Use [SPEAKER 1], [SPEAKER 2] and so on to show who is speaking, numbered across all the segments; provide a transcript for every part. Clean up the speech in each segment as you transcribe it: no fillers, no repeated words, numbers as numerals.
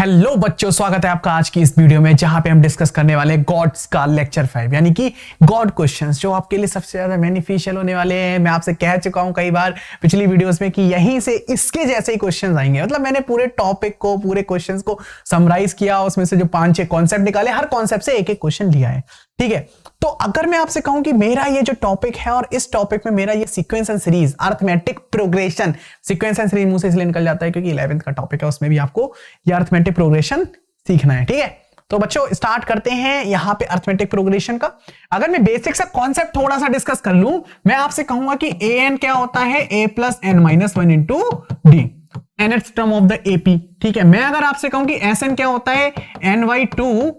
[SPEAKER 1] Hello बच्चों, स्वागत है आपका आज की इस वीडियो में जहां पे हम डिस्कस करने वाले हैं गॉड्स का लेक्चर 5 यानी कि गॉड क्वेश्चंस जो आपके लिए सबसे ज्यादा बेनिफिशियल होने वाले हैं। मैं आपसे कह चुका हूं कई बार पिछली वीडियोस में कि यहीं से इसके जैसे ही क्वेश्चंस आएंगे। मतलब मैंने पूरे टॉपिक को, पूरे क्वेश्चंस को समराइज किया, उसमें से जो 5-6 कॉन्सेप्ट निकाले, हर कॉन्सेप्ट से एक एक क्वेश्चन लिया है। ठीक है, तो अगर मैं आपसे कहूं कि मेरा ये जो टॉपिक है और इस टॉपिक में मेरा ये sequence and series, arithmetic progression, sequence and series मुंह से इसलिए निकल जाता है क्योंकि 11th का टॉपिक है, उसमें भी आपको ये अरिथमेटिक प्रोग्रेशन सीखना है। ठीक है, तो बच्चों स्टार्ट करते हैं यहां पे अरिथमेटिक प्रोग्रेशन का। अगर मैं बेसिक सा कॉन्सेप्ट थोड़ा सा डिस्कस कर लूं, मैं आपसे कहूंगा कि an क्या होता है, a plus n minus 1 into D, nth term of the ap। ठीक है, मैं अगर आपसे कहूं कि sn क्या होता है, n/2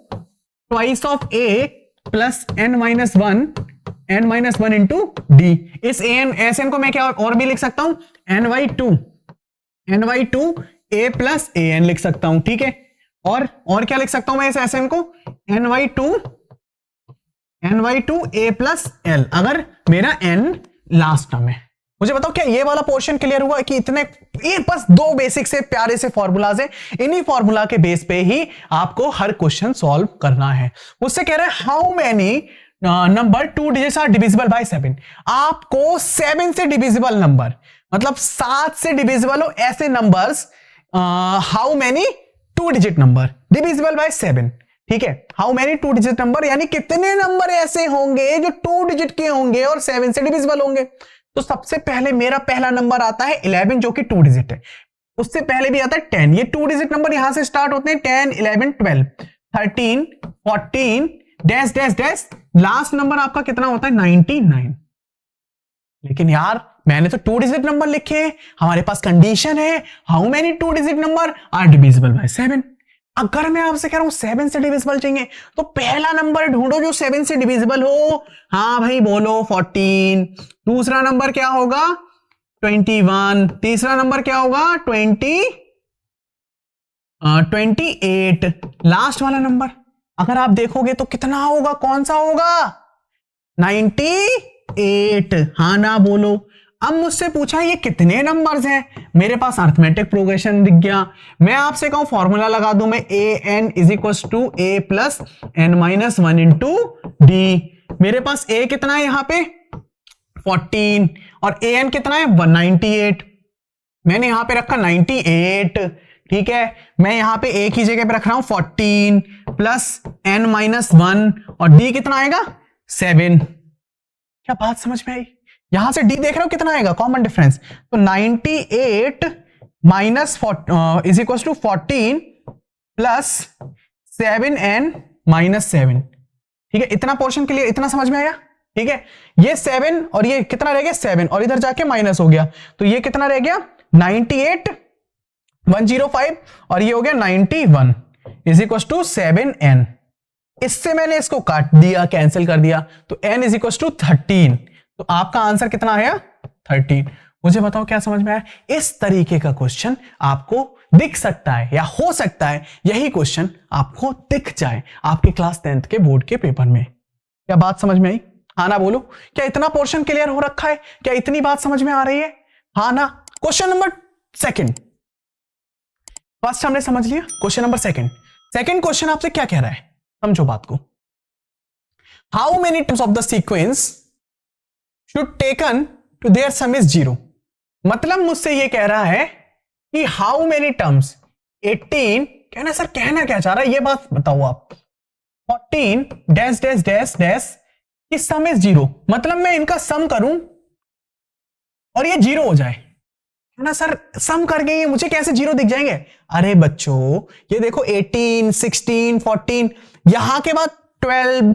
[SPEAKER 1] twice of a plus n minus 1 into D. इस sn को मैं क्या और भी लिख सकता हूं, n/2 a प्लस an लिख सकता हूं। ठीक है, और क्या लिख सकता हूं मैं इस sn को, n/2 a प्लस l, अगर मेरा n लास्ट टर्म है। मुझे बताओ क्या ये वाला पोर्शन क्लियर हुआ कि इतने, ये बस दो बेसिक से प्यारे से फॉर्मूलाज है, इन्हीं फॉर्मूला के बेस पे ही आपको हर क्वेश्चन सॉल्व करना है। मुझसे कह रहे हैं how many number 2 digits are divisible by 7। आपको 7 से डिविजिबल नंबर, मतलब 7 से डिविजिबल हो ऐसे numbers, how many 2 digit number divisible by 7। ठीक है, हाउ मेनी 2 डिजिट नंबर यानी कितने नंबर ऐसे होंगे जो 2 डिजिट के होंगे और 7 से डिविजिबल होंगे। तो सबसे पहले मेरा पहला नंबर आता है 11 जो कि 2 डिजिट है। उससे पहले भी आता है 10, ये 2 डिजिट नंबर यहां से स्टार्ट होते हैं, 10, 11, 12, 13, 14 dash dash dash, last number आपका कितना होता है, 99। लेकिन यार मैंने तो 2 डिजिट नंबर लिखे हैं, हमारे पास कंडीशन है how many 2 digit number are divisible by 7। अगर मैं आपसे कह रहा हूं 7 से डिविजिबल चाहिए तो पहला नंबर ढूंढो जो 7 से डिविजिबल हो। हाँ भाई बोलो, 14। दूसरा नंबर क्या होगा, 21। तीसरा नंबर क्या होगा, 28। लास्ट वाला नंबर अगर आप देखोगे तो कितना होगा, कौन सा होगा, 98। हाँ ना बोलो। अब मुझसे पूछा ये कितने नंबर्स हैं, मेरे पास अरिथमेटिक प्रोग्रेशन दिख गया। मैं आपसे कहूं फॉर्मूला लगा दूं मैं, an is equal to a plus n minus 1 into d. मेरे पास a कितना है यहां पे, 14, और an कितना है, 198। मैंने यहां पे रखा 98। ठीक है, मैं यहां पे a की जगह पे रख रहा हूं 14 प्लस n माइनस 1, और d कितना आएगा, 7। क्या बात समझ में आई? यहां से d देख रहे हो कितना आएगा, कॉमन डिफरेंस। तो 98 minus is equal to 14 plus 7n minus 7। ठीक है, इतना पोर्शन के लिए इतना समझ में आया। ठीक है, ये 7 और ये कितना रह गया, 7, और इधर जाके माइनस हो गया, तो ये कितना रह गया, 98 105, और ये हो गया 91 इज इक्वल टू 7n। इससे मैंने इसको काट दिया, कैंसिल कर दिया, तो n इज इक्वल टू 13। तो आपका आंसर कितना आया, 13। मुझे बताओ क्या समझ में आया? इस तरीके का क्वेश्चन आपको दिख सकता है या हो सकता है यही क्वेश्चन आपको दिख जाए आपके क्लास 10th के बोर्ड के पेपर में। क्या बात समझ में आई? हाँ ना बोलो। क्या इतना पोर्शन क्लियर हो रखा है? क्या इतनी बात समझ में आ रही है? हाँ ना। क्वेश्चन नंबर सेकंड, फर्स्ट हमने समझ लिया, क्वेश्चन नंबर सेकंड क्वेश्चन आपसे क्या कह रहा है, समझो बात को। How many terms of the sequence should taken to their sum is 0। मतलब मुझसे ये कह रहा है कि हाउ मेनी टर्म्स, 18 कहना, सर कहना क्या चाह रहा है ये बात बताओ आप, 14 डैश डैश डैश डैश कि सम इज 0। मतलब मैं इनका सम करूं और ये 0 हो जाए, है ना सर, सम करके ये मुझे कैसे 0 दिख जाएंगे? अरे बच्चों ये देखो 18 16 14, यहां के बाद 12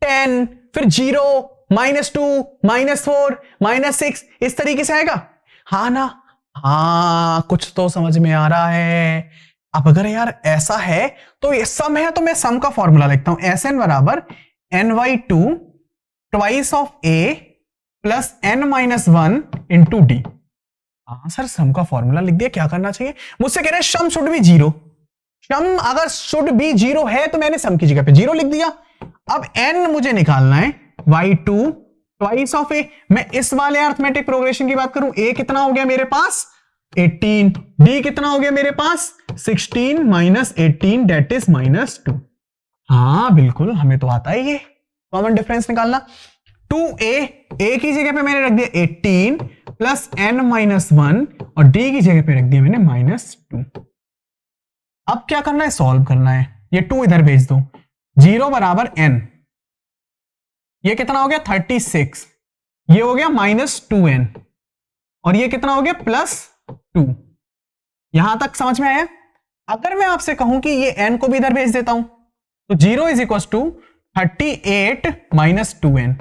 [SPEAKER 1] 10, फिर 0 -2 -4 -6, इस तरीके से आएगा। हाँ ना, हाँ कुछ तो समझ में आ रहा है। अब अगर यार ऐसा है तो ये सम है, तो मैं सम का फॉर्मूला लिखता हूं, Sn बराबर n/2 twice of a plus n minus 1 into D. हाँ सर सम का फॉर्मूला लिख दिया, क्या करना चाहिए? मुझसे कह रहे हैं सम शुड बी 0। सम अगर शुड बी 0 है तो मैंने सम की जगह पे 0 लिख दिया। अब n मुझे निकालना है, y2 ट्वाइस ऑफ a। मैं इस वाले अरिथमेटिक प्रोग्रेशन की बात करूं, a कितना हो गया मेरे पास, 18, डी कितना हो गया मेरे पास 16 माइनस 18 डेट इज -2। हाँ बिल्कुल, हमें तो आता है ये कॉमन डिफरेंस निकालना। 2a, a की जगह पे मैंने रख दिया 18 प्लस n-1 और d की जगह पे रख दिया मैंने -2। अब क्या करना है, सॉल्व करना है। ये 2 इधर भेज दो, 0 बराबर n, ये कितना हो गया 36, ये हो गया -2n और ये कितना हो गया +2। यहां तक समझ में आया? अगर मैं आपसे कहूं कि ये n को भी इधर भेज देता हूं तो 0 is equal to 38 minus 2n,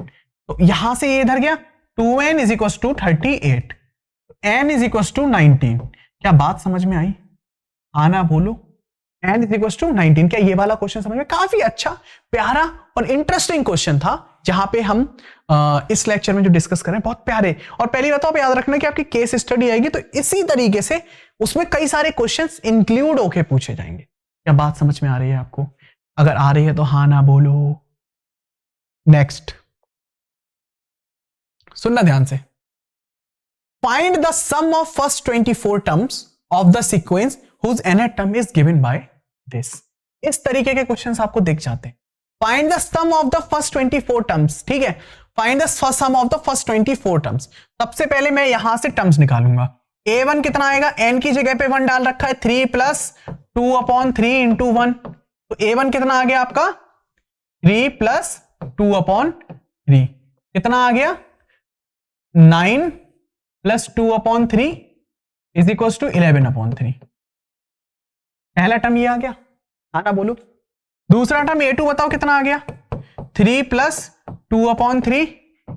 [SPEAKER 1] तो यहां से ये इधर गया 2n is equal to 38, n is equal to 19। क्या बात समझ में आई? आना बोलो, n इज इक्वल टू 19। क्या ये वाला क्वेश्चन समझ में? काफी अच्छा, प्यारा और इंटरेस्टिंग क्वेश्चन था, जहां पे हम इस लेक्चर में जो डिस्कस करें बहुत प्यारे। और पहली बात तो आप याद रखना कि आपकी केस स्टडी आएगी तो इसी तरीके से उसमें कई सारे क्वेश्चंस इंक्लूड होके पूछे जाएंगे। क्या बात समझ में आ रही है आपको? अगर आ रही है तो हाँ ना बोलो। नेक्स्ट सुनना ध्यान से। Find the sum of first 24 terms of the sequence whose nth term is given by this. इस तरीके के क्वेश्चंस आपको दिख जाते हैं। Find the sum of the first 24 terms, ठीक है, find the sum of the first 24 terms. सबसे पहले मैं यहां से टर्म्स निकालूंगा। a1 कितना आएगा, n की जगह पे 1 डाल रखा है, 3 प्लस 2/3 इंटू 1, तो a1 कितना आ गया आपका 3 प्लस 2/3, कितना आ गया 9 प्लस 2/3 इज इक्वल टू 11/3। पहला टर्म ये आ गया, आना बोलो। दूसरा टर्म a2 बताओ कितना आ गया, 3 प्लस 2/3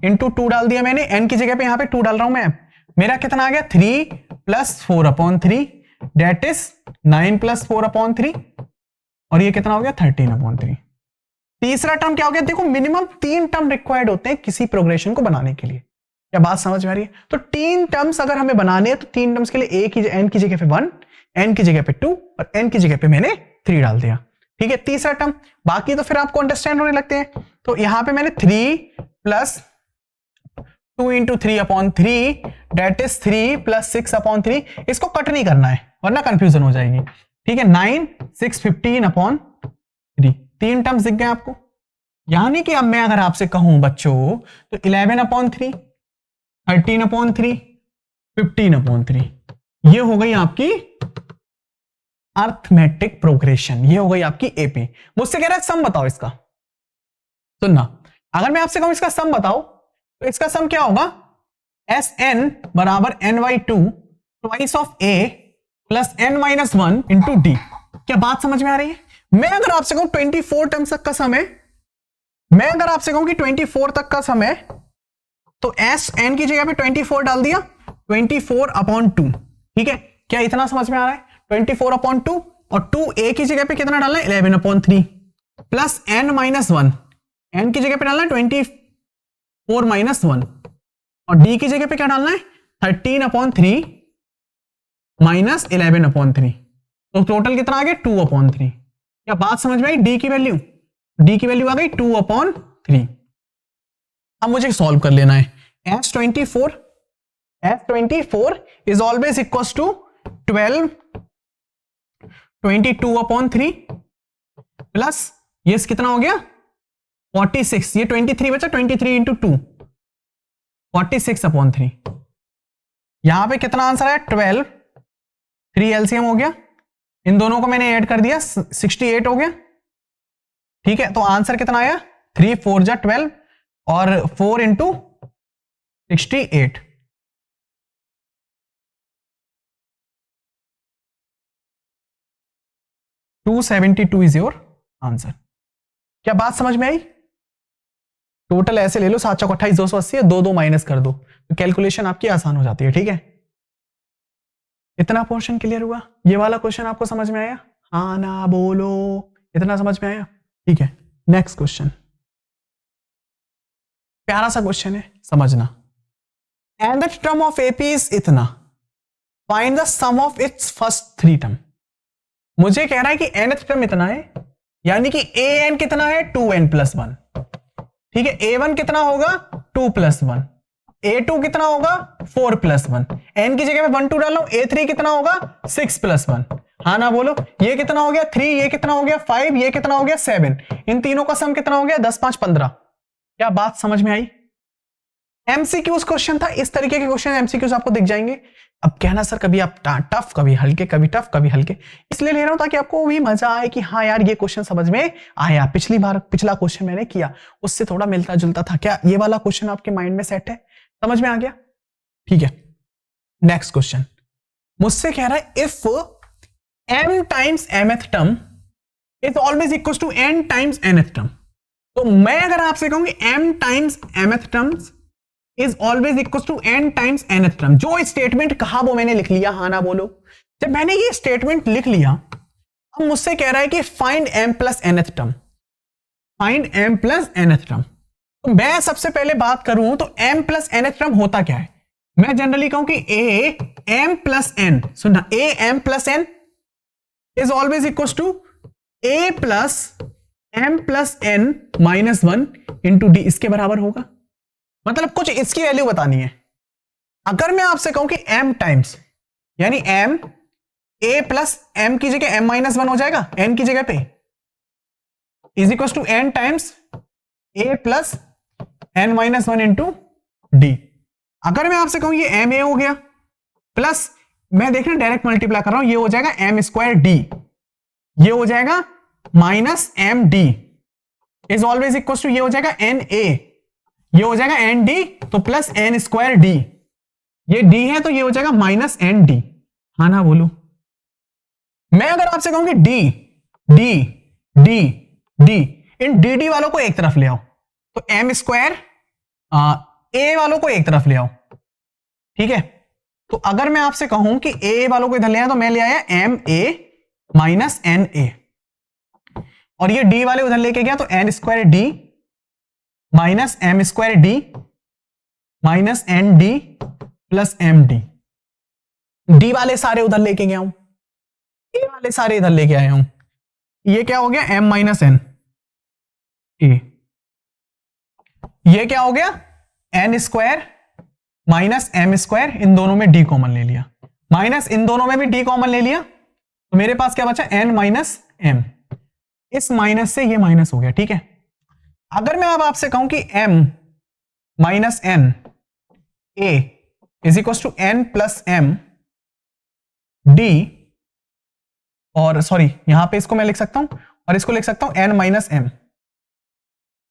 [SPEAKER 1] इंटू 2 डाल दिया मैंने, n की जगह पे यहां पे 2 डाल रहा हूं मैं, मेरा कितना आ गया 3 प्लस 4/3 डेट इज 9 प्लस 4/3 और ये कितना हो गया 13/3। तीसरा टर्म क्या हो गया, देखो मिनिमम 3 टर्म रिक्वायर्ड होते हैं किसी प्रोग्रेशन को बनाने के लिए। क्या बात समझ में आ रही है? तो 3 टर्म्स अगर हमें बनाने हैं तो 3 टर्म्स के लिए n की जगह पे 1, n की जगह पे 2 और n की जगह पे मैंने 3 डाल दिया, ठीक है। तीसरा टर्म, बाकी तो फिर आपको अंडरस्टैंड होने लगते हैं। तो यहां पे मैंने 3 plus 2 into 3/3 that is 3 plus 6/3, इसको कट नहीं करना है वरना कंफ्यूजन हो जाएगी, ठीक है। 9 6 15/3, 3 टर्म्स दिख गए आपको। यानी कि अब मैं अगर आपसे कहूं बच्चों तो 11/3, 13/3, 15/3, ये हो गई आपकी अर्थमेटिक प्रोग्रेशन, ये हो गई आपकी एपी। मुझसे कह रहा है सम बताओ इसका। सुनना, अगर मैं आपसे कहूं इसका सम बताओ तो इसका सम क्या होगा, Sn बराबर n/2 twice of a plus n-1 into D. क्या बात समझ में आ रही है? मैं अगर आपसे कहूं 24 टर्म्स तक का सम है, मैं अगर आपसे कहूं कि 24 तक का सम है तो Sn की जगह पे 24 डाल दिया, 24/2, ठीक है। क्या इतना समझ में आ रहा है? 24/2 और 2a की जगह पे कितना डालना है 11/3 प्लस n-1, n की जगह पे डालना है 24-1 और d की जगह पे क्या डालना है 13/3 माइनस 11/3, तो टोटल कितना आ गया 2/3। क्या बात समझ में आई? d की वैल्यू आ गई 2/3। अब मुझे सॉल्व कर लेना है। S24 is always equal to 12 22/3 plus ये कितना हो गया 46, ये 23 बचा, 23 इंटू 2 46/3। यहां पे कितना आंसर है 12, 3 एलसीएम हो गया, इन दोनों को मैंने ऐड कर दिया 68 हो गया, ठीक है। तो आंसर कितना आया 3 4 जा 12 और 4 इंटू 68, $272 इज योर आंसर। क्या बात समझ में आई? टोटल ऐसे ले लो 7 चौक 28, 280 है, 2 माइनस कर दो तो कैलकुलेशन आपकी आसान हो जाती है, ठीक है। इतना पोर्शन क्लियर हुआ? ये वाला क्वेश्चन आपको समझ में आया? हाँ ना बोलो, इतना समझ में आया? ठीक है। नेक्स्ट क्वेश्चन, प्यारा सा क्वेश्चन है, समझना। nth term of AP is इतना, find the sum of its first 3 term. मुझे कह रहा है कि nth टर्म इतना है, यानी कि an कितना है 2n + 1, ठीक है। a1 कितना होगा 2 + 1, A2 कितना होगा 4 + 1, n की जगह पे 1 2 डाल लो, A3 कितना होगा 6 + 1, हाँ ना बोलो। ये कितना हो गया 3, ये कितना हो गया 5, ये कितना हो गया 7, इन तीनों का सम कितना हो गया 10 5 15। क्या बात समझ में आई? एमसीक्यूज क्वेश्चन था, इस तरीके के क्वेश्चन एमसीक्यूज आपको दिख जाएंगे। अब कहना सर कभी आप टफ कभी हल्के, कभी टफ कभी हल्के, इसलिए ले रहा हूं ताकि आपको भी मजा आए कि हाँ यार ये क्वेश्चन समझ में आया। पिछला क्वेश्चन मैंने किया उससे थोड़ा मिलता जुलता था। क्या ये वाला क्वेश्चन आपके माइंड में सेट है, समझ में आ गया? ठीक है, नेक्स्ट क्वेश्चन मुझसे कह रहा है if m times mth term is always equal to n times nth term. तो मैं अगर आपसे कहूं कि m times mth terms is always equal to n times nth term, जो स्टेटमेंट कहा वो मैंने लिख लिया, हाँ ना बोलो। जब मैंने ये स्टेटमेंट लिख लिया, अब मुझसे कह रहा है कि find m plus nth term, find m plus nth term. तो मैं सबसे पहले बात करूं तो m प्लस nth टर्म होता क्या है? मैं जनरली कहूं कि a m प्लस n, सुनना, a m plus n is always equal to a plus m plus n minus 1 into d, इसके बराबर होगा। मतलब कुछ इसकी वैल्यू बतानी है। अगर मैं आपसे कहूं कि m टाइम्स, यानी m a प्लस m की जगह m माइनस 1 हो जाएगा n की जगह पे, is equal to n times a plus n minus 1 into d। अगर मैं आपसे कहूं ये m a हो गया, प्लस मैं देखना डायरेक्ट मल्टीप्लाई कर रहा हूं, ये हो जाएगा m स्क्वायर d, ये हो जाएगा minus m d is always equal to, ये हो जाएगा n a, ये हो जाएगा एन डी, तो प्लस एन स्क्वायर डी, ये डी है तो ये हो जाएगा माइनस एन डी, हाँ ना बोलो। मैं अगर आपसे कहूं कि डी डी डी डी, इन डी डी वालों को एक तरफ ले आओ, तो एम स्क्वायर ए वालों को एक तरफ ले आओ, ठीक है। तो अगर मैं आपसे कहूं कि ए वालों को इधर ले आया, तो मैं ले आया m a minus n a, और ये डी वाले उधर लेके गया तो n square d minus m square d minus n d plus m d. D वाले सारे उधर लेके गया हूं, ए वाले सारे इधर लेके आया हूं, ये क्या हो गया एम माइनस एन ए, ये क्या हो गया n square minus m square, इन दोनों में डी कॉमन ले लिया, माइनस इन दोनों में भी डी कॉमन ले लिया, तो मेरे पास क्या बचा एन माइनस एम, इस माइनस से ये माइनस हो गया, ठीक है। अगर मैं अब आपसे कहूं कि m minus n a is equal to n plus m d, और सॉरी यहां पे इसको मैं लिख सकता हूं और इसको लिख सकता हूं n माइनस m।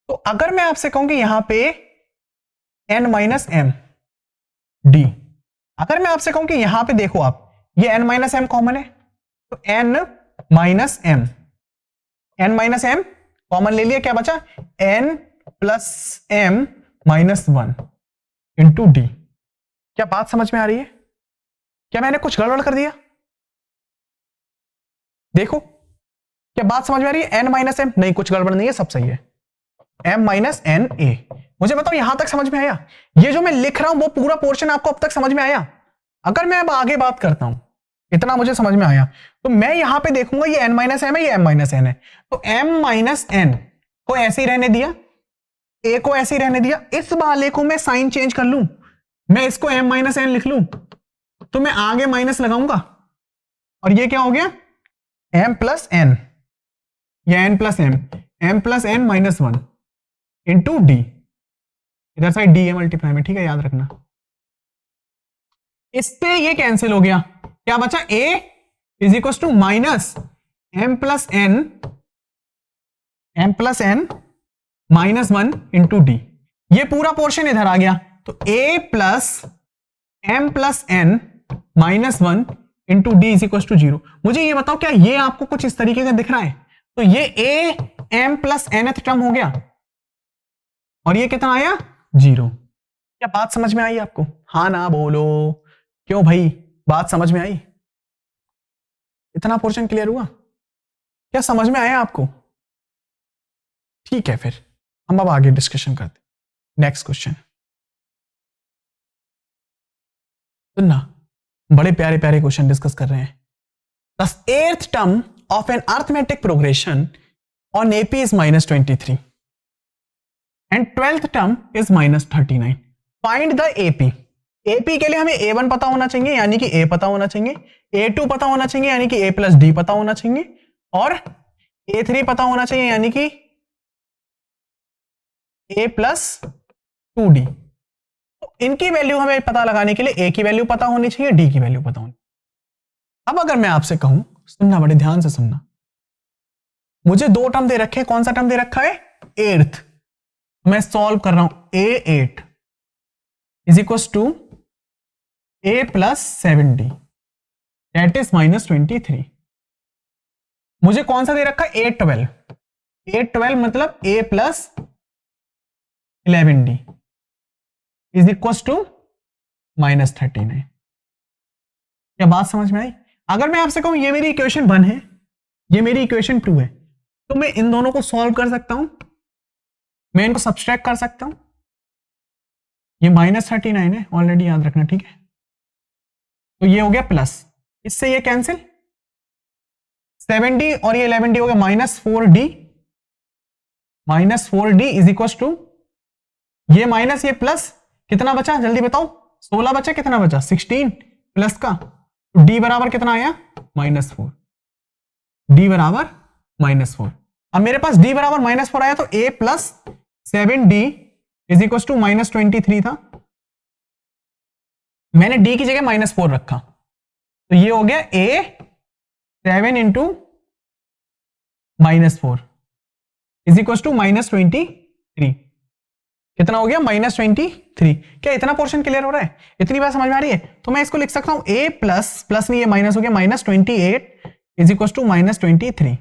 [SPEAKER 1] तो अगर मैं आपसे कहूं कि यहां पे n माइनस m d, अगर मैं आपसे कहूं कि यहां पे देखो आप ये n माइनस m कॉमन है, तो n minus m, n minus m common ले लिया, क्या बचा n plus m minus 1 into D. क्या बात समझ में आ रही है? क्या मैंने कुछ गड़बड़ कर दिया? देखो क्या बात समझ में आ रही है? n माइनस एम, नहीं कुछ गड़बड़ नहीं है, सब सही है। m माइनस एन ए, मुझे बताओ यहां तक समझ में आया? ये जो मैं लिख रहा हूं वो पूरा पोर्शन आपको अब तक समझ में आया? अगर मैं अब आगे बात करता हूं, इतना मुझे समझ में आया, तो मैं यहां पे देखूंगा ये n माइनस एम है, ये m माइनस एन है, तो m माइनस एन को ऐसे ही रहने दिया, a को ऐसे ही रहने दिया, इस वाले को मैं साइन चेंज कर लूं, मैं इसको m माइनस एन लिख लूं, तो मैं आगे माइनस लगाऊंगा, और ये क्या हो गया m प्लस एन, या n plus m, m plus n minus 1 into d, इधर साइड डी है मल्टीप्लाई में, ठीक है, याद रखना। इससे ये कैंसिल हो गया, क्या बचा a is equal to minus m plus n minus 1 into d, ये पूरा पोर्शन इधर आ गया, तो a plus m plus n minus 1 into d is equal to 0। मुझे ये बताओ क्या ये आपको कुछ इस तरीके का दिख रहा है? तो ये a m plus nth term हो गया, और ये कितना आया 0। क्या बात समझ में आई आपको? हाँ ना बोलो, क्यों भाई बात समझ में आई? इतना पोर्शन क्लियर हुआ? क्या समझ में आया आपको? ठीक है, फिर हम अब आगे डिस्कशन करते हैं। नेक्स्ट क्वेश्चन सुनना, बड़े प्यारे प्यारे क्वेश्चन डिस्कस कर रहे हैं। The 8th term of an arithmetic progression on AP is -23 and 12th term is -39। Find the AP. AP के लिए हमें A1 पता होना चाहिए यानी कि A पता होना चाहिए, A2 पता होना चाहिए यानी कि A प्लस D पता होना चाहिए, और A3 पता होना चाहिए यानी कि A प्लस 2D। तो इनकी वैल्यू हमें पता लगाने के लिए A की वैल्यू पता होनी चाहिए, D की वैल्यू पता होनी। अब अगर मैं आपसे कहूं, सुनना बड़े ध्यान से सुनना, मुझे दो टर्म दे रखे हैं, कौन सा टर्म दे रखा है? एट्थ। मैं सॉल्व कर रहा हूं, A8 is equal to A plus 7D that is -23। मुझे कौन सा दे रखा है? A12। A12 मतलब A plus 11D is equal to -39। क्या बात समझ में आई? अगर मैं आपसे कहूं ये मेरी इक्वेशन 1 है, ये मेरी इक्वेशन 2 है, तो मैं इन दोनों को सॉल्व कर सकता हूं, मैं इनको सब्सट्रैक्ट कर सकता हूं। ये -39 है, ऑलरेडी याद रखना, ठीक है? तो ये हो गया प्लस, इससे ये कैंसिल, 7D और ये 11D हो गया -4D, -4D is equal to ये माइनस ये प्लस, कितना बचा जल्दी बताओ? 16 बचा, कितना बचा? 16 प्लस का, तो D बराबर कितना आया? -4। D बराबर -4। अब मेरे पास D बराबर -4 आया, तो A plus 7D is equal to -23 था, मैंने D की जगह -4 रखा, तो ये हो गया A 7 into -4 is equal to -23। कितना हो गया? -23। क्या इतना पोर्शन क्लियर हो रहा है? इतनी बात समझ में आ रही है? तो मैं इसको लिख सकता हूं A प्लस नहीं, ये माइनस हो गया, -28 इज इक्वल टू -23।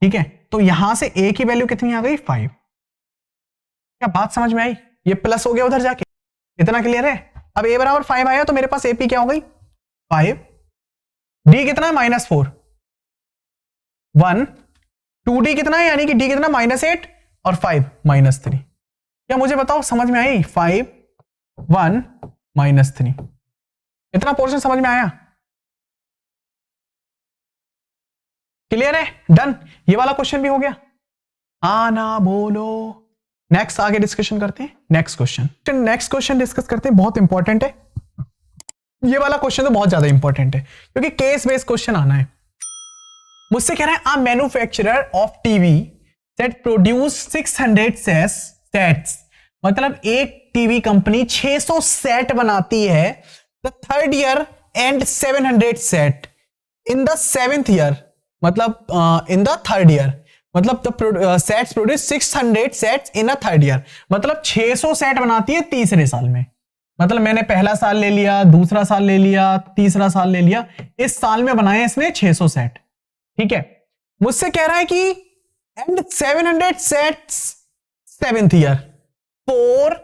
[SPEAKER 1] ठीक है, तो यहां से A की वैल्यू कितनी आ गई? 5। क्या बात समझ में आई? ये प्लस हो गया उधर जाके, इतना क्लियर है? अब A बराबर 5 आया, तो मेरे पास AP क्या हो गई? 5। D कितना है? -4। 1 2D कितना है, यानी कि D कितना? -8 और 5 -3। क्या मुझे बताओ समझ में आई? 5 1 -3, इतना पोर्शन समझ में आया? क्लियर है? डन। ये वाला क्वेश्चन भी हो गया। हाँ ना बोलो। नेक्स्ट आगे डिस्कशन करते हैं। नेक्स्ट क्वेश्चन डिस्कस करते हैं, बहुत इंपॉर्टेंट है ये वाला क्वेश्चन, तो बहुत ज्यादा इंपॉर्टेंट है क्योंकि केस बेस्ड क्वेश्चन आना है। मुझसे कह रहा है a manufacturer of TV set produce 600 sets, मतलब एक टीवी कंपनी 600 सेट बनाती है, the third year and 700 set in the 7th year, मतलब इन द थर्ड ईयर, मतलब the sets produce 600 sets in a third year, मतलब 600 set बनाती है तीसरे साल में। मतलब मैंने पहला साल ले लिया, दूसरा साल ले लिया, तीसरा साल ले लिया, इस साल में बनाए इसने 600 सेट। ठीक है, मुझसे कह रहा है कि and 700 sets 7th year, 4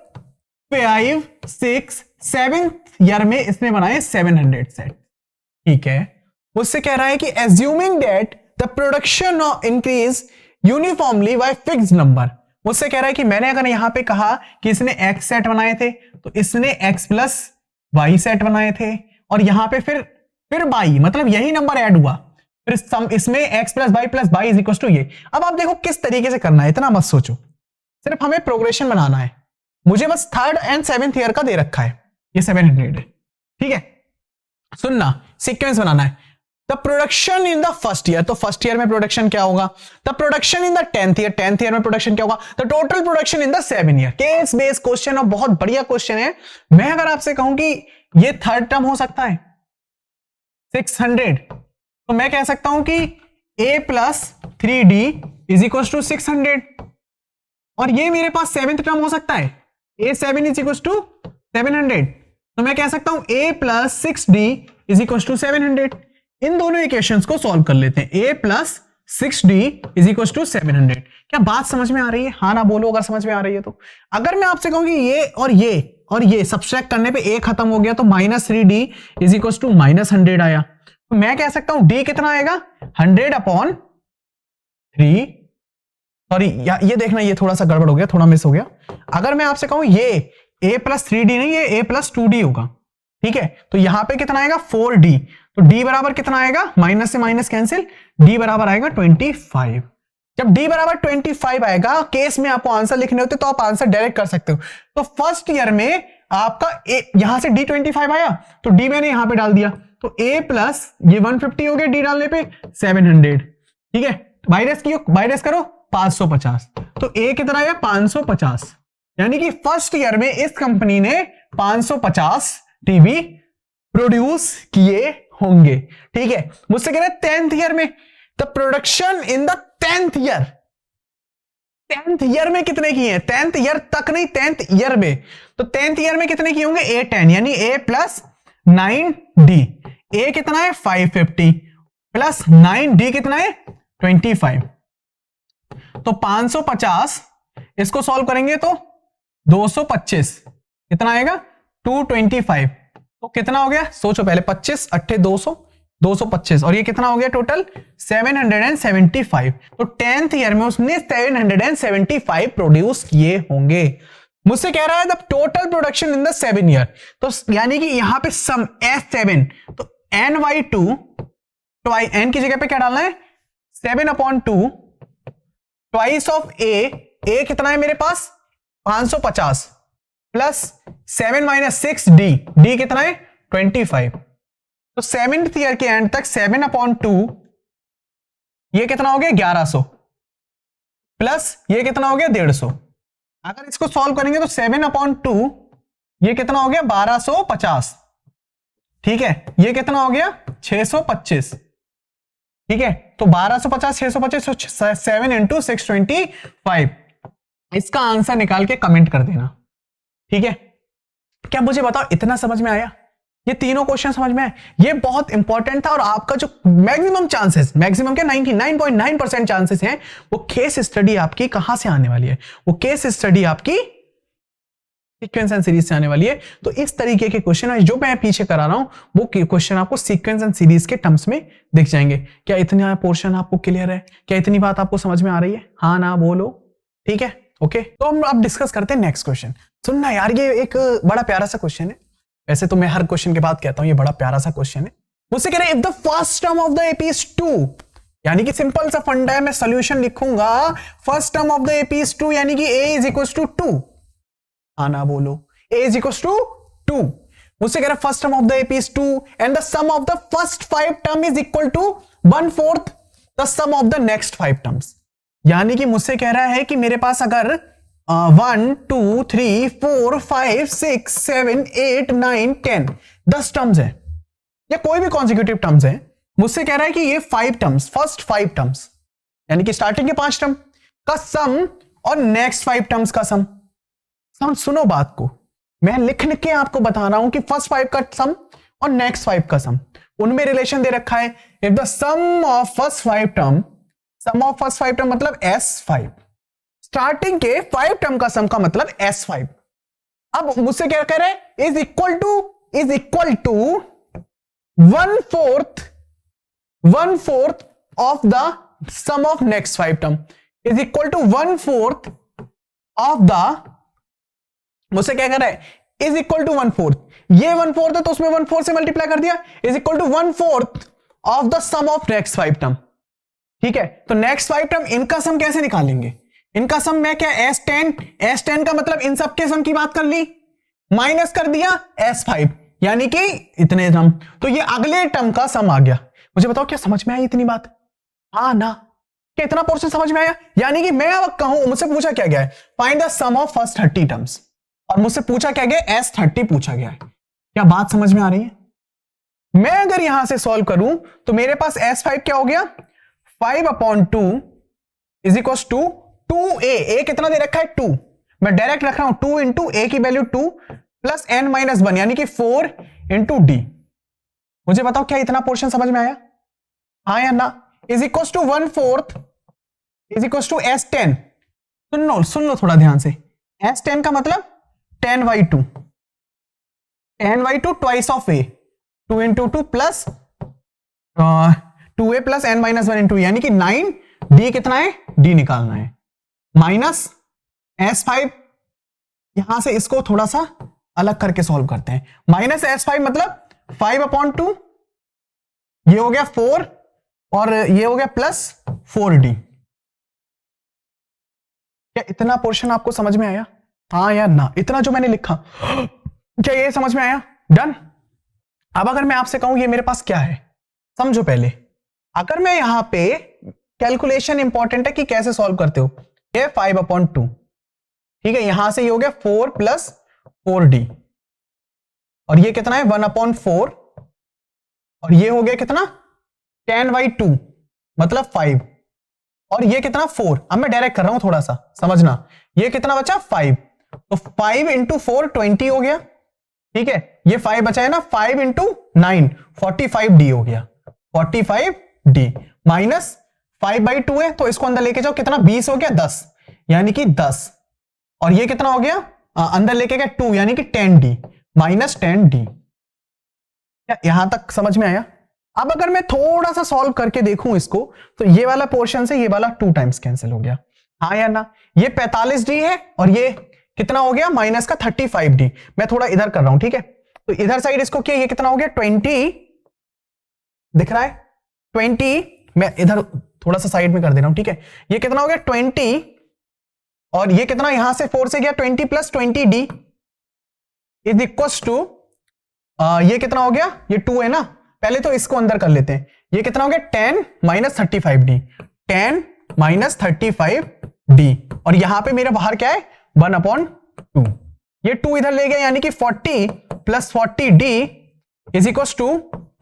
[SPEAKER 1] 5 6 7th year में इसने बनाए 700 सेट। ठीक है, मुझसे कह रहा है कि assuming that the production increase uniformly bye fixed number. मुझसे कह रहा है कि मैंने अगर यहां पे कहा कि इसने x सेट बनाए थे, तो इसने x प्लस वाई सेट बनाए थे, और यहां पे फिर y, मतलब यही नंबर ऐड हुआ, फिर सम इसमें x plus Y is equal to ये। अब आप देखो किस तरीके से करना है, इतना मत सोचो, सिर्फ हमें प्रोग्रेशन बनाना है। मुझे बस 3rd एंड 7th ईयर का दे रखा है, ये 700 है। ठीक है, सुनना, सीक्वेंस बनाना है। The production in the first year, तो फर्स्ट ईयर में प्रोडक्शन क्या होगा? The production in the 10th year, 10th year में प्रोडक्शन क्या होगा? The total production in the 7 year. Case based question और बहुत बढ़िया क्वेश्चन है। मैं अगर आपसे कहूं कि ये थर्ड टर्म हो सकता है 600, तो मैं कह सकता हूं कि a plus 3d is equal to 600, और ये मेरे पास 7th टर्म हो सकता है, a7 इज इक्वल टू 700, तो मैं कह सकता हूं a plus 6d is equal to 700। इन दोनों इक्वेशंस को सॉल्व कर लेते हैं। a plus 6d is equal to 700। क्या बात समझ में आ रही है? हाँ ना बोलो अगर समझ में आ रही है तो। अगर मैं आपसे कहूं कि ये और ये सब्सट्रैक्ट करने पे a खत्म हो गया, तो -3d इज इक्वल टू -100 आया, तो मैं कह सकता हूं d कितना आएगा? 100/3। सॉरी, ये देखना, ये थोड़ा सा गड़बड़ हो गया, थोड़ा मिस हो गया। अगर मैं आपसे कहूं ये a प्लस 3d नहीं, ये a प्लस 2d होगा। ठीक है, तो यहां पे कितना आएगा? 4d, तो d बराबर कितना आएगा? माइनस से माइनस कैंसिल, d बराबर आएगा 25। जब d बराबर 25 आएगा, केस में आपको आंसर लिखने होते तो आप आंसर डायरेक्ट कर सकते हो। तो फर्स्ट ईयर में आपका यहां से d 25 आया तो d मैंने यहां पे डाल दिया, तो a प्लस ये 150 हो गया d डालने पे 700, ठीक है। माइनस करो 550, तो a कितना आया 550, यानी कि फर्स्ट ईयर में इस कंपनी ने 550 टीवी प्रोड्यूस किए होंगे, ठीक है। मुझसे कह रहे हैं 10th ईयर में the production in the 10th year, 10th year में कितने किए हैं, 10th ईयर तक नहीं 10th ईयर में, तो 10th ईयर में कितने किए होंगे a 10, यानी a प्लस 9d, a कितना है 550 प्लस 9d कितना है 25, तो 550 इसको सॉल्व करेंगे तो 225 कितना आएगा 225, तो कितना हो गया सोचो पहले, 25 अट्ठे 200, 225 और ये कितना हो गया टोटल 775, तो 10th ईयर में उसने 775 प्रोड्यूस किए होंगे। मुझसे कह रहा है the total production in the 7 year, तो यानी कि यहां पे सम S7, तो n/2 n की जगह पे क्या डालना है 7/2 ट्वाइस ऑफ a कितना है मेरे पास 550 प्लस 7 - 6d, d कितना है 25, तो 7th ईयर के एंड तक 7/2 ये कितना हो गया 1100 प्लस ये कितना हो गया 150, अगर इसको सॉल्व करेंगे तो 7/2 ये कितना हो गया 1250, ठीक है, ये कितना हो गया 625, ठीक है, तो 1250 625 7 × 625, इसका आंसर निकाल के कमेंट कर देना, ठीक है। क्या मुझे बताओ इतना समझ में आया, ये तीनों क्वेश्चन समझ में आए, ये बहुत इंपॉर्टेंट था और आपका जो मैक्सिमम चांसेस, मैक्सिमम क्या 99.9% चांसेस हैं, वो केस स्टडी आपकी कहां से आने वाली है, वो केस स्टडी आपकी सीक्वेंस एंड सीरीज से आने वाली है। तो इस तरीके के क्वेश्चन जो मैं पीछे करा रहा हूं वो क्वेश्चन आपको सीक्वेंस एंड सीरीज के टर्म्स में दिख जाएंगे। क्या इतना पोर्शन आपको क्लियर है, क्या इतनी बात आपको समझ में आ रही है, हाँ ना बोलो, ठीक है ओके। तो हम अब डिस्कस करते हैं नेक्स्ट क्वेश्चन। सुनना यार, ये एक बड़ा प्यारा सा क्वेश्चन है, वैसे तो मैं हर क्वेश्चन के बाद कहता हूं ये बड़ा प्यारा सा क्वेश्चन है। मुझसे कह रहे हैं if the first term of the AP is 2, यानी कि सिंपल सा फंडा है, मैं सॉल्यूशन लिखूंगा first term of the AP is 2, यानी कि a इज इक्वल टू 2, आना बोलो a इज इक्वल टू 2। मुझसे कह रहा है first term of the AP is 2 and the sum of the first 5 term is equal to 1/4 the sum of the next 5 terms, यानी कि मुझसे कह रहा है कि मेरे पास अगर 1 2 3 4 5 6 7 8 9 10 10 टर्म्स है या कोई भी कॉन्जिक्यूटिव टर्म्स है, मुझसे कह रहा है कि ये 5 टर्म्स, फर्स्ट 5 टर्म्स यानी कि स्टार्टिंग के 5 टर्म का सम और नेक्स्ट 5 टर्म्स का सम। सुनो बात को, मैं लिख के आपको बता रहा हूं कि फर्स्ट 5 का सम और नेक्स्ट 5 का सम, उनमें रिलेशन दे रखा है। If the sum of first 5 term, sum of first 5 term मतलब S5, स्टार्टिंग के 5 टर्म का सम का मतलब S5। अब मुझसे क्या कह रहे हैं is equal to 1/4 of the sum of next 5 term, is equal to 1/4 of the, मुझसे क्या कर रहा है इज इक्वल टू 1/4, ये 1/4 है तो उसमें 1/4 से मल्टीप्लाई कर दिया, is equal to 1/4 of the sum of next 5 term, ठीक है। तो नेक्स्ट 5 टर्म इनका सम कैसे निकालेंगे, इनका सम मैं क्या S10 का मतलब इन सब के सम की बात कर ली, माइनस कर दिया S5 यानी कि इतने टर्म, तो ये अगले टर्म का सम आ गया। मुझे बताओ क्या समझ में आई इतनी बात, हाँ ना, क्या इतना पोर्शन समझ में आया। यानी कि मैं अब कहूं, मुझसे पूछा क्या गया है find the sum of first 30 terms, और मुझसे पूछा क्या गया S30 पूछा गया है। क्या बात समझ में आ रही है। मैं अगर यहां से सॉल्व करूं तो मेरे पास S5 क्या हो गया 5/2 इज इक्वल टू 2a कितना दे रखा है 2, मैं डायरेक्ट रख रहा हूं 2 इंटू a की वैल्यू 2 प्लस n-1 यानी कि 4 इंटू d। मुझे बताओ क्या इतना पोर्शन समझ में आया, हाँ या ना। Is equal to 1/4 is equal to S10, सुन लो थोड़ा ध्यान से, S10 का मतलब 10/2 twice of a, 2 into 2 plus 2a plus n-1 into, यानी कि 9, d कितना है d निकालना है, माइनस S5, यहां से इसको थोड़ा सा अलग करके सॉल्व करते हैं, माइनस S5 मतलब 5/2, ये हो गया 4 और ये हो गया प्लस 4d, क्या इतना पोर्शन आपको समझ में आया? हाँ या ना? इतना जो मैंने लिखा क्या ये समझ में आया? डन। अब अगर मैं आपसे कहूं ये मेरे पास क्या है, समझो पहले। अगर मैं यहां पे कैलकुलेशन इंपॉर्टेंट है कि कैसे सॉल्व करते हो, ये 5/2, ठीक है, यहां से ये हो गया 4 + 4d, और ये कितना है 1/4, और ये हो गया कितना 10/2 मतलब 5, और ये कितना 4। अब मैं डायरेक्ट कर रहा हूं, थोड़ा सा समझना। ये कितना बचा 5, तो 5 × 4 20 हो गया, ठीक है। ये 5 बचा है ना, 5 × 9 45d हो गया, 45d माइनस 5/2 है, तो इसको अंदर लेके जाओ, कितना 20 हो गया 10, यानी कि 10, और ये कितना हो गया अंदर लेके गया 2, यानी कि 10d माइनस 10d। यहां तक समझ में आया? अब अगर मैं थोड़ा सा सॉल्व करके देखूं इसको, तो ये वाला पोर्शन से ये वाला 2 टाइम्स कैंसिल हो गया, हाँ या ना? ये 45d है, और ये कितना हो गया माइनस का 35d। मैं थोड़ा इधर कर रहा हूं, ठीक है, तो इधर साइड इसको क्या, ये कितना हो गया 20, दिख रहा है 20, मैं इधर थोड़ा सा साइड में कर दे रहा हूं, ठीक है। ये कितना हो गया 20, और ये कितना यहां से 4 से गया 20 + 20d इज इक्वल्स टू, ये कितना हो गया, ये 2 है ना, पहले तो इसको अंदर कर लेते हैं। ये कितना हो गया 10 - 35d, 10 - 35d, और यहां पे मेरा बाहर क्या है 1/2, ये 2 इधर ले गया, यानी कि 40 + 40d is equals to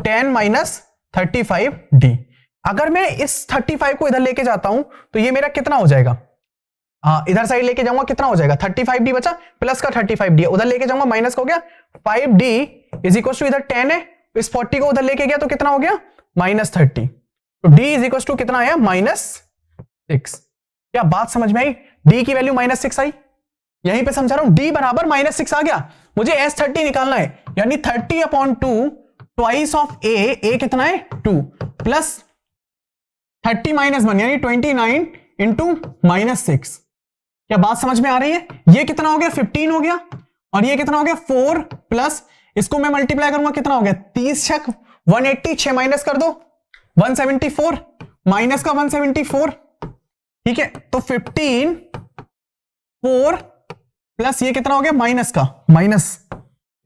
[SPEAKER 1] 10 - 35d। अगर मैं इस 35 को इधर लेके जाता हूं, तो ये मेरा कितना हो जाएगा, इधर साइड लेके जाऊंगा, कितना हो जाएगा 35d बचा, प्लस का 35d उधर लेके जाऊंगा, माइनस का हो गया 5d इज इक्वल टू, इधर 10 है, इस 40 को उधर लेके गया तो कितना हो गया -30, तो d इज इक्वल टू कितना आया -6। क्या बात समझ में आई? d की वैल्यू -6 आई, यहीं पे समझा रहा हूं, d बराबर -6 आ गया। मुझे s30 निकालना है, यानी 30/2 ट्वाइस ऑफ a कितना है 2, प्लस 30 - 1 यानी 29 × -6। क्या बात समझ में आ रही है? ये कितना हो गया 15 हो गया, और ये कितना हो गया 4, प्लस इसको मैं मल्टीप्लाई करूंगा, कितना हो गया 30 × 6 180, 6 माइनस कर दो 174, माइनस का 174, ठीक है, तो 15 4 प्लस ये कितना हो गया माइनस का माइनस,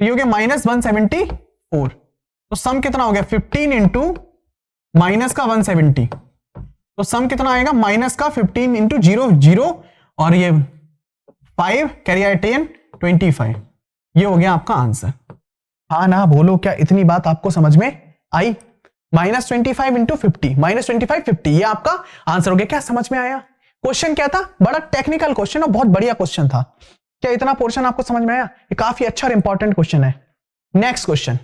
[SPEAKER 1] ये हो गया -174, तो सम कितना हो गया 15 × माइनस का 170, तो सम कितना आएगा माइनस का 15 × 0 0, और ये 5 कैरी आए 10 25, ये हो गया आपका आंसर। हाँ ना बोलो, क्या इतनी बात आपको समझ में आई? -25 × 50 -25 50, ये आपका आंसर हो गया। क्या समझ में आया? क्वेश्चन क्या था? बड़ा टेक्निकल क्वेश्चन और बहुत बढ़िया क्वेश्चन था। क्या इतना पोर्शन आपको समझ में आया? ये काफी अच्छा और इंपॉर्टेंट क्वेश्चन है। Next question,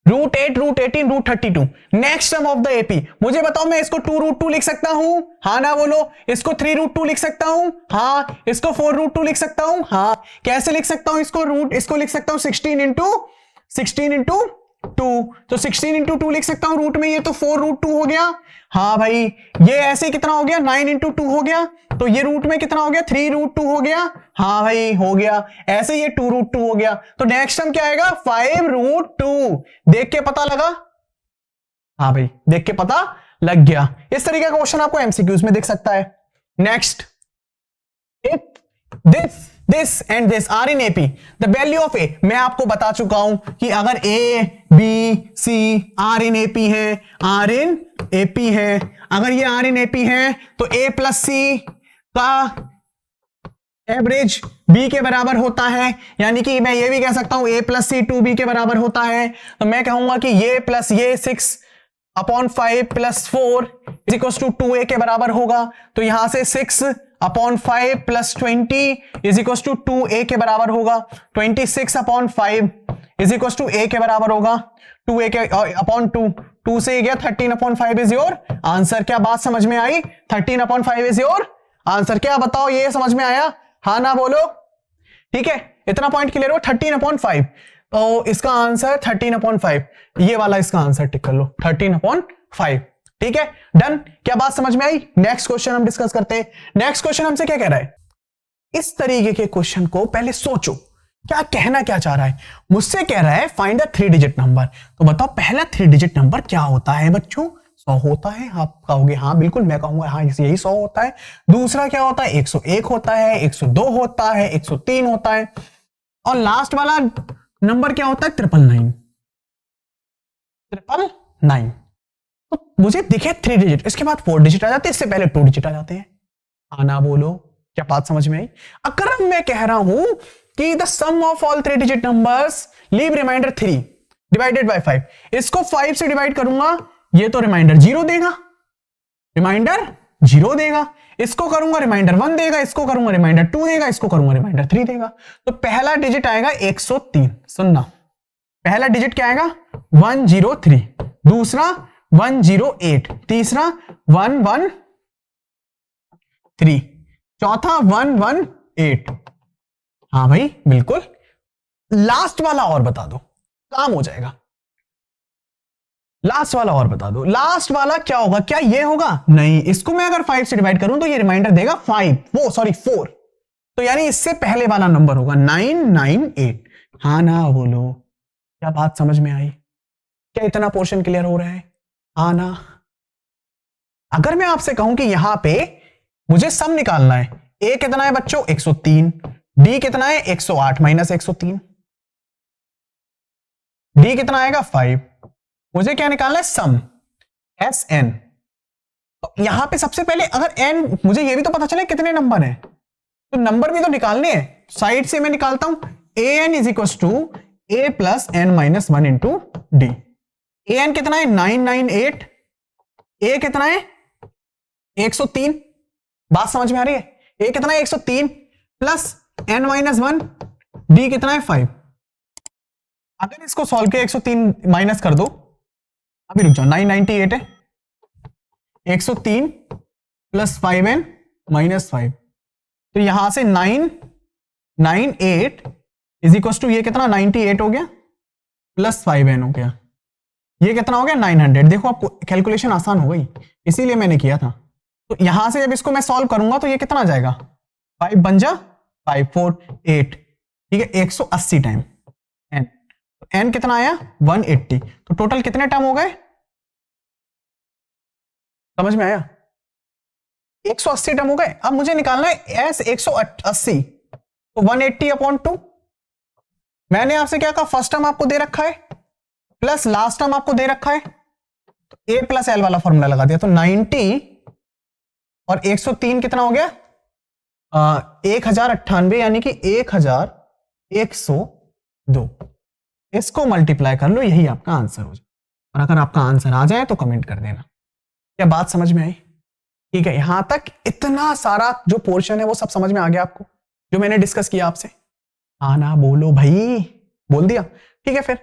[SPEAKER 1] √8 √18 √32 next term of the AP. मुझे बताओ, मैं इसको 2√2 लिख सकता हूं, हाँ ना बोलो? इसको 3√2 लिख सकता हूं, हाँ। इसको 4√2 लिख सकता हूं, हाँ। कैसे लिख सकता हूं इसको लिख सकता हूं 16 × 2, तो 16 × 2 लिख सकता हूं रूट में, ये तो 4√2 हो गया, हाँ भाई। ये ऐसे कितना हो गया 9 × 2 हो गया, तो ये रूट में कितना हो गया 3√2 हो गया, हाँ भाई हो गया। ऐसे ये 2√2 हो गया, तो नेक्स्ट टर्म क्या आएगा 5√2। देख के पता लगा? हाँ भाई देख के पता लग गया। इस तरीके का क्वेश्चन आपको एमसीक्यूज में दिख सकता है। Next, if this and this are in AP, the value of A, मैं आपको बता चुका हूं कि अगर A, B, C R in AP है, R in AP है, अगर ये R in AP है तो A + C का एवरेज B के बराबर होता है, यानी कि मैं ये भी कह सकता हूं A + C 2B के बराबर होता है, तो मैं कहूंगा कि ये प्लस ये 6/5 + 4 = 2A के बराबर होगा, तो यहां से 6/5 + 20 = 2A के बराबर होगा, 26/5 = A के बराबर होगा, 2A के अपॉन 2 से गया 13/5 इज योर आंसर। क्या बात समझ में आई? 13/5 इज योर आंसर। क्या बताओ, ये समझ में आया? हाँ ना बोलो। ठीक है, इतना पॉइंट क्लियर हो। 13/5, तो इसका आंसर 13/5, ये वाला इसका आंसर टिक कर लो 13/5। ठीक है, डन। क्या बात समझ में आई? नेक्स्ट क्वेश्चन हम डिस्कस करते हैं। नेक्स्ट क्वेश्चन हमसे क्या कह रहा है? इस तरीके के क्वेश्चन को पहले सोचो, क्या कहना क्या चाह रहा है? मुझसे कह रहा है फाइंड अ 3 डिजिट नंबर। तो बताओ पहला 3 डिजिट नंबर क्या होता है बच्चों? 100 होता है? आप कहोगे हाँ बिल्कुल, मैं कहूंगा हाँ यही 100 होता है। दूसरा क्या होता है? 101 होता है, 102 होता है, 103 होता है, और लास्ट वाला नंबर क्या होता है? 999। 999। तो मुझे दिखे 3 डिजिट, इसके बाद 4 डिजिट आ जाते हैं, इससे पहले 2 डिजिट आ जाते हैं। आना बोलो, क्या बात समझ में आई? अगर मैं कह रहा हूं कि the sum of all 3 digit numbers leave remainder 3 divided by 5, इसको 5 से डिवाइड करूंगा, ये तो रिमाइंडर 0 देगा, रिमाइंडर 0 देगा। इसको करूंगा रिमाइंडर 1 देगा, इसको करूंगा रिमाइंडर 2 देगा, इसको करूंगा रिमाइंडर 3 देगा। तो पहला डिजिट आएगा 103। सुनना, पहला डिजिट क्या आएगा? 103, दूसरा 108, तीसरा 113, चौथा 118। हाँ भाई बिल्कुल, लास्ट वाला और बता दो, काम हो जाएगा। लास्ट वाला और बता दो, लास्ट वाला क्या होगा? क्या ये होगा? नहीं, इसको मैं अगर 5 से डिवाइड करूं तो ये रिमाइंडर देगा 4। तो यानी इससे पहले वाला नंबर होगा 998। हाँ ना बोलो, क्या बात समझ में आई? क्या इतना पोर्शन क्लियर हो रहा है? हाँ ना। अगर मैं आपसे कहूं कि यहां पे मुझे सम निकालना है, ए कितना है बच्चों? 103, डी कितना है? 108 माइनस 103, डी कितना आएगा? 5। मुझे क्या निकालना है? सम, एस एन। तो यहां पे सबसे पहले अगर एन, मुझे ये भी तो पता चले कितने नंबर है, तो नंबर भी तो निकालने हैं। साइड से मैं निकालता हूं, a n is equal to a plus n minus 1 into d. A n कितना है? 998, ए कितना है? 103। बात समझ में आ रही है? ए कितना है? 103 प्लस एन माइनस 1, डी कितना है? 5। अगर इसको सॉल्व किया 103 माइनस कर दो, अभी रुक जाओ, 998 है, 103 प्लस 5n माइनस 5, तो यहां से 998 इज इक्वल टू ये कितना? 98 हो गया प्लस 5n हो गया, ये कितना हो गया? 900। देखो आपको कैलकुलेशन आसान हो गई, इसीलिए मैंने किया था। तो यहां से जब इसको मैं सॉल्व करूंगा तो ये कितना आ जाएगा? 5 बन जा 5 4 8, ठीक है, 180 टाइम n। n कितना आया? 180। तो टोटल कितने टर्म हो गए? समझ में आया? 180 टर्म हो गए। अब मुझे निकालना है s 180, तो 180/2। मैंने आपसे क्या कहा? फर्स्ट टर्म आपको दे रखा है प्लस लास्ट टर्म आपको दे रखा है, तो a प्लस एल वाला फॉर्मूला लगा दिया, तो 90 और 103 कितना हो गया? 1098, यानी कि 1102। इसको मल्टीप्लाई कर लो, यही आपका आंसर हो जाए। और अगर आपका आंसर आ जाए तो कमेंट कर देना। क्या बात समझ में आई? ठीक है, यहां तक इतना सारा जो पोर्शन है वो सब समझ में आ गया आपको, जो मैंने डिस्कस किया आपसे? हाँ ना बोलो भाई, बोल दिया? ठीक है, फिर